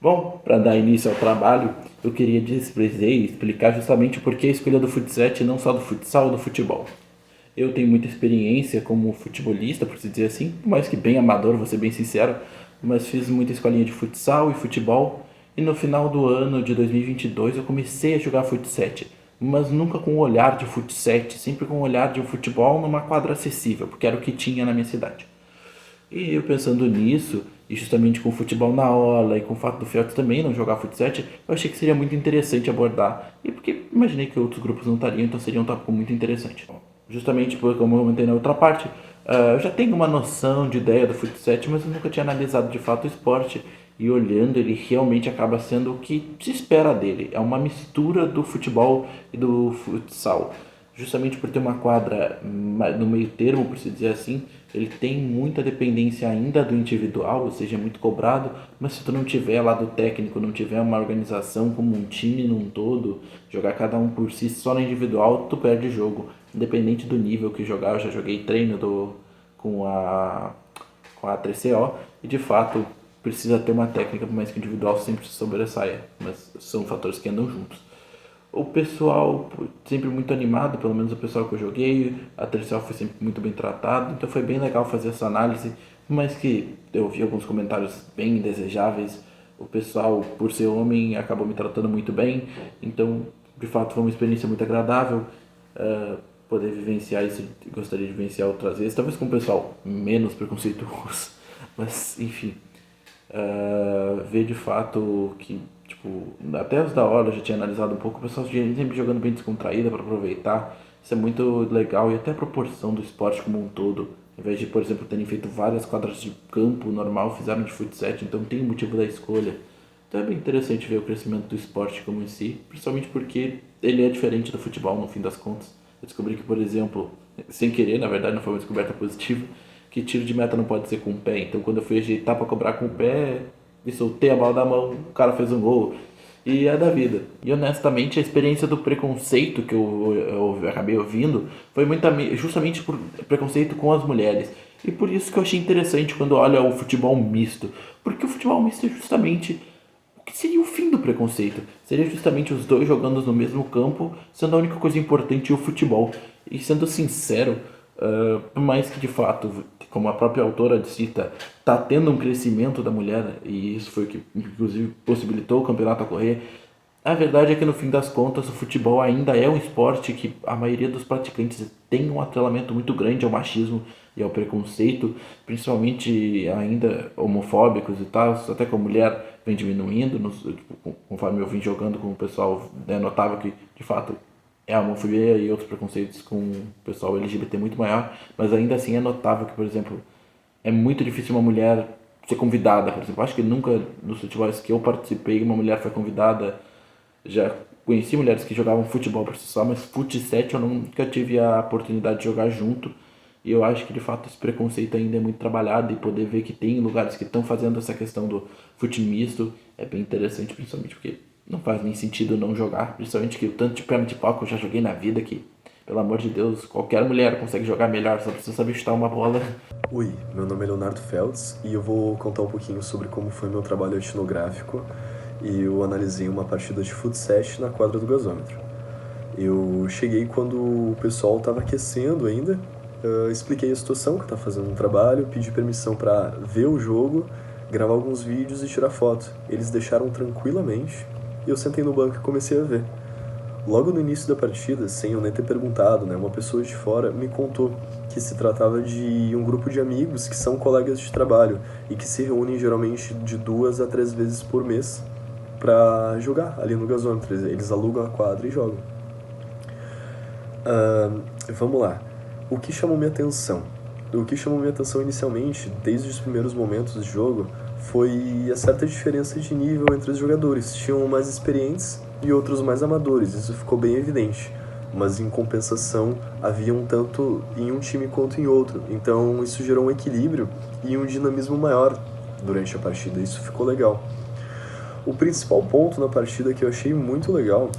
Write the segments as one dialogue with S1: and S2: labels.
S1: Bom, para dar início ao trabalho, eu queria dizer e explicar justamente por que a escolha do futsal e não só do futsal ou do futebol. Eu tenho muita experiência como futebolista, por se dizer assim, por mais que bem amador, vou ser bem sincero, mas fiz muita escolinha de futsal e futebol, e no final do ano de 2022 eu comecei a jogar futsal, mas nunca com o olhar de futsal, sempre com o olhar de um futebol numa quadra acessível, porque era o que tinha na minha cidade. E eu pensando nisso, e justamente com o futebol na aula e com o fato do Felps também não jogar futsal, eu achei que seria muito interessante abordar. E porque imaginei que outros grupos não estariam, então seria um tópico muito interessante. Justamente porque, como eu comentei na outra parte, eu já tenho uma noção de ideia do futsal, mas eu nunca tinha analisado de fato o esporte. E olhando, ele realmente acaba sendo o que se espera dele. É uma mistura do futebol e do futsal, justamente por ter uma quadra no meio termo, por se dizer assim, ele tem muita dependência ainda do individual, ou seja, é muito cobrado, mas se tu não tiver lá do técnico, não tiver uma organização como um time num todo, jogar cada um por si só no individual, tu perde o jogo, independente do nível que jogar. Eu já joguei treino com a com a 3CO e de fato precisa ter uma técnica, por mais que o individual sempre se sobressaia, mas são fatores que andam juntos. O pessoal sempre muito animado, pelo menos o pessoal que eu joguei, a tercial foi sempre muito bem tratado, então foi bem legal fazer essa análise, mas que eu vi alguns comentários bem indesejáveis. O pessoal, por ser homem, acabou me tratando muito bem, então de fato foi uma experiência muito agradável. Poder vivenciar isso, gostaria de vivenciar outras vezes, talvez com o pessoal menos preconceituoso, mas enfim, ver de fato que, tipo, até os da hora eu já tinha analisado um pouco, o pessoal sempre jogando bem descontraída para aproveitar, isso é muito legal, e até a proporção do esporte como um todo, ao invés de, por exemplo, terem feito várias quadras de campo normal, fizeram de futsal, então tem o motivo da escolha. Então é bem interessante ver o crescimento do esporte como em si, principalmente porque ele é diferente do futebol no fim das contas. Eu descobri que, por exemplo, sem querer, na verdade não foi uma descoberta positiva, que tiro de meta não pode ser com o pé. Então quando eu fui ajeitar para cobrar com o pé e soltei a bola da mão, o cara fez um gol. E é da vida. E honestamente a experiência do preconceito que eu acabei ouvindo foi justamente por preconceito com as mulheres. E por isso que eu achei interessante quando olha o futebol misto. Porque o futebol misto é justamente o que seria o fim do preconceito? Seria justamente os dois jogando no mesmo campo, sendo a única coisa importante o futebol. E sendo sincero, por mais que de fato, como a própria autora cita, está tendo um crescimento da mulher, e isso foi o que inclusive possibilitou o campeonato a correr, a verdade é que no fim das contas o futebol ainda é um esporte que a maioria dos praticantes tem um atrelamento muito grande ao machismo e ao preconceito, principalmente ainda homofóbicos e tal, até que a mulher vem diminuindo, tipo, conforme eu vim jogando com o pessoal, né, notava que de fato é a homofobia e outros preconceitos com o pessoal LGBT muito maior, mas ainda assim é notável que, por exemplo, é muito difícil uma mulher ser convidada, por exemplo. Acho que nunca nos futebols que eu participei uma mulher foi convidada. Já conheci mulheres que jogavam futebol por si só, mas futsal eu nunca tive a oportunidade de jogar junto. E eu acho que de fato esse preconceito ainda é muito trabalhado, e poder ver que tem lugares que estão fazendo essa questão do fute misto é bem interessante, principalmente porque não faz nem sentido não jogar, principalmente que o tanto de perna de pau que eu já joguei na vida que, pelo amor de Deus, qualquer mulher consegue jogar melhor, só precisa saber chutar uma bola.
S2: Oi, meu nome é Leonardo Feltz e eu vou contar um pouquinho sobre como foi meu trabalho etnográfico e eu analisei uma partida de futsal na quadra do gasômetro. Eu cheguei quando o pessoal estava aquecendo ainda, expliquei a situação que eu estava fazendo um trabalho, pedi permissão para ver o jogo, gravar alguns vídeos e tirar foto. Eles deixaram tranquilamente e eu sentei no banco e comecei a ver. Logo no início da partida, sem eu nem ter perguntado, né, uma pessoa de fora me contou que se tratava de um grupo de amigos que são colegas de trabalho e que se reúnem geralmente de 2 a 3 vezes por mês para jogar ali no gasômetro. Eles alugam a quadra e jogam. Vamos lá. O que chamou minha atenção? O que chamou minha atenção inicialmente, desde os primeiros momentos do jogo, foi a certa diferença de nível entre os jogadores. Tinham mais experientes e outros mais amadores, isso ficou bem evidente. Mas em compensação, havia um tanto em um time quanto em outro. Então isso gerou um equilíbrio e um dinamismo maior durante a partida. Isso ficou legal. O principal ponto na partida que eu achei muito legal,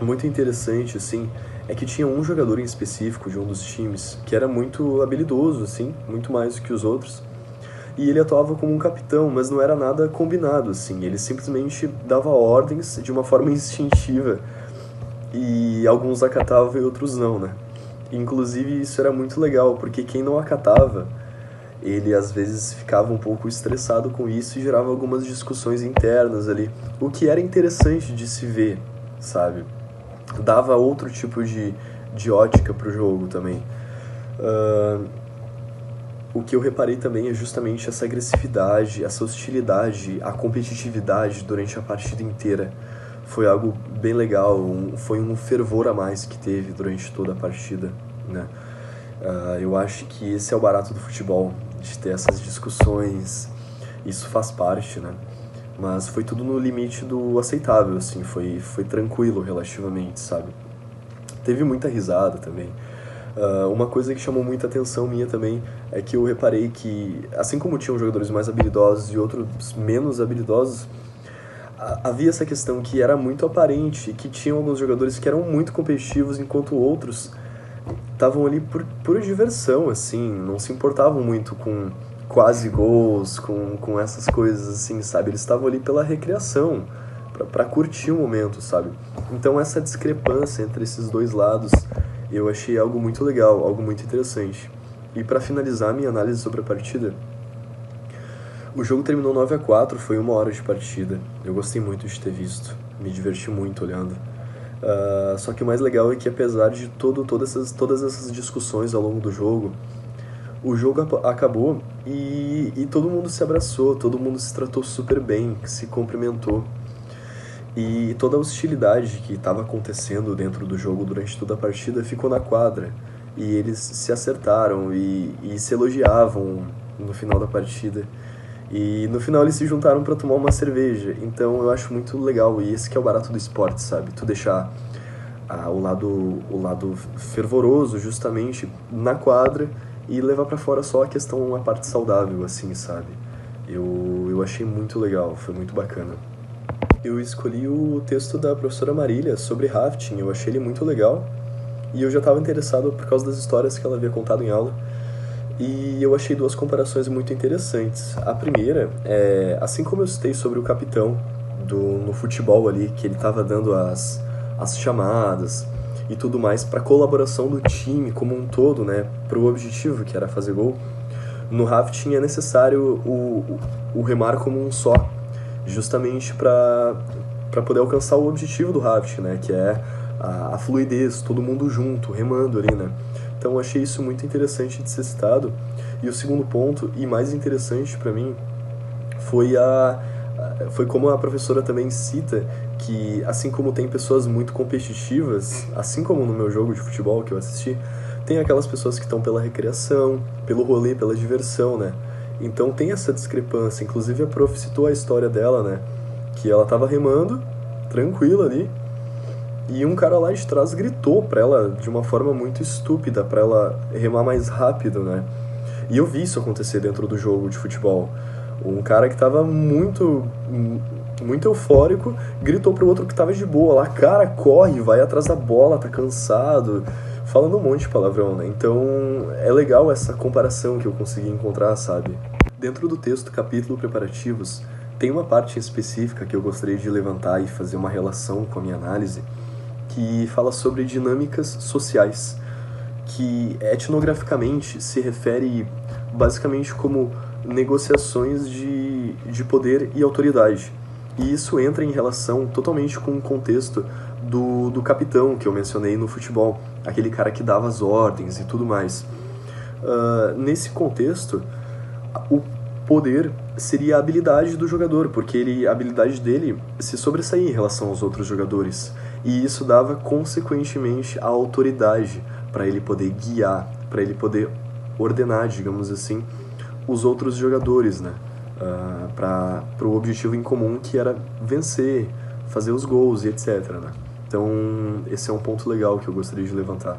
S2: muito interessante, assim, é que tinha um jogador em específico de um dos times que era muito habilidoso, assim, muito mais do que os outros. e ele atuava como um capitão, mas não era nada combinado, assim. Ele simplesmente dava ordens de uma forma instintiva, e alguns acatavam e outros não, né? Inclusive, isso era muito legal, porque quem não acatava, ele às vezes ficava um pouco estressado com isso e gerava algumas discussões internas ali, o que era interessante de se ver, sabe? Dava outro tipo de ótica pro jogo também. O que eu reparei também é justamente essa agressividade, essa hostilidade, a competitividade durante a partida inteira. Foi algo bem legal, foi um fervor a mais que teve durante toda a partida, né? Eu acho que esse é o barato do futebol, de ter essas discussões, isso faz parte, né? Mas foi tudo no limite do aceitável, assim, foi tranquilo relativamente, sabe? Teve muita risada também. Uma coisa que chamou muita atenção minha também é que eu reparei que, assim como tinham jogadores mais habilidosos e outros menos habilidosos, havia essa questão que era muito aparente, que tinham alguns jogadores que eram muito competitivos, enquanto outros estavam ali por pura diversão, assim, não se importavam muito com quase gols, com essas coisas, assim, sabe? Eles estavam ali pela recreação, pra curtir o momento, sabe? Então essa discrepância entre esses dois lados eu achei algo muito legal, algo muito interessante. E pra finalizar minha análise sobre a partida, o jogo terminou 9-4, foi 1 hora de partida. Eu gostei muito de ter visto, me diverti muito olhando. Só que o mais legal é que apesar de todas essas discussões ao longo do jogo, o jogo acabou e todo mundo se abraçou, todo mundo se tratou super bem, se cumprimentou. E toda a hostilidade que estava acontecendo dentro do jogo durante toda a partida ficou na quadra. E eles se acertaram e se elogiavam no final da partida. E no final eles se juntaram para tomar uma cerveja. Então eu acho muito legal, e esse que é o barato do esporte, sabe? Tu deixar o lado fervoroso justamente na quadra e levar para fora só a parte saudável, assim, sabe? Eu achei muito legal, foi muito bacana. Eu escolhi o texto da professora Marília sobre rafting, eu achei ele muito legal. E eu já estava interessado por causa das histórias que ela havia contado em aula. E eu achei duas comparações muito interessantes. A primeira é, assim como eu citei sobre o capitão no futebol ali, que ele estava dando as chamadas e tudo mais para colaboração do time como um todo, né, para o objetivo que era fazer gol, no rafting é necessário o remar como um só, justamente para poder alcançar o objetivo do rafting, né, que é a fluidez, todo mundo junto, remando ali, né. Então eu achei isso muito interessante de ser citado. E o segundo ponto, e mais interessante para mim, foi como a professora também cita que, assim como tem pessoas muito competitivas, assim como no meu jogo de futebol que eu assisti, tem aquelas pessoas que estão pela recreação, pelo rolê, pela diversão, né? Então tem essa discrepância. Inclusive a prof citou a história dela, né? Que ela tava remando, tranquila ali, e um cara lá de trás gritou pra ela de uma forma muito estúpida, pra ela remar mais rápido, né? E eu vi isso acontecer dentro do jogo de futebol. Um cara que tava muito eufórico gritou pro outro que tava de boa lá: cara, corre, vai atrás da bola, tá cansado. Falando um monte de palavrão, né? Então é legal essa comparação que eu consegui encontrar, sabe? Dentro do texto capítulo preparativos, tem uma parte específica que eu gostaria de levantar e fazer uma relação com a minha análise, que fala sobre dinâmicas sociais, que etnograficamente se refere basicamente como negociações de poder e autoridade. E isso entra em relação totalmente com o contexto do capitão que eu mencionei no futebol, aquele cara que dava as ordens e tudo mais. Nesse contexto, o poder seria a habilidade do jogador, porque a habilidade dele se sobressaía em relação aos outros jogadores. E isso dava, consequentemente, a autoridade para ele poder guiar, para ele poder ordenar, digamos assim, os outros jogadores, né? Para o objetivo em comum, que era vencer, fazer os gols e etc, né? Então, esse é um ponto legal que eu gostaria de levantar.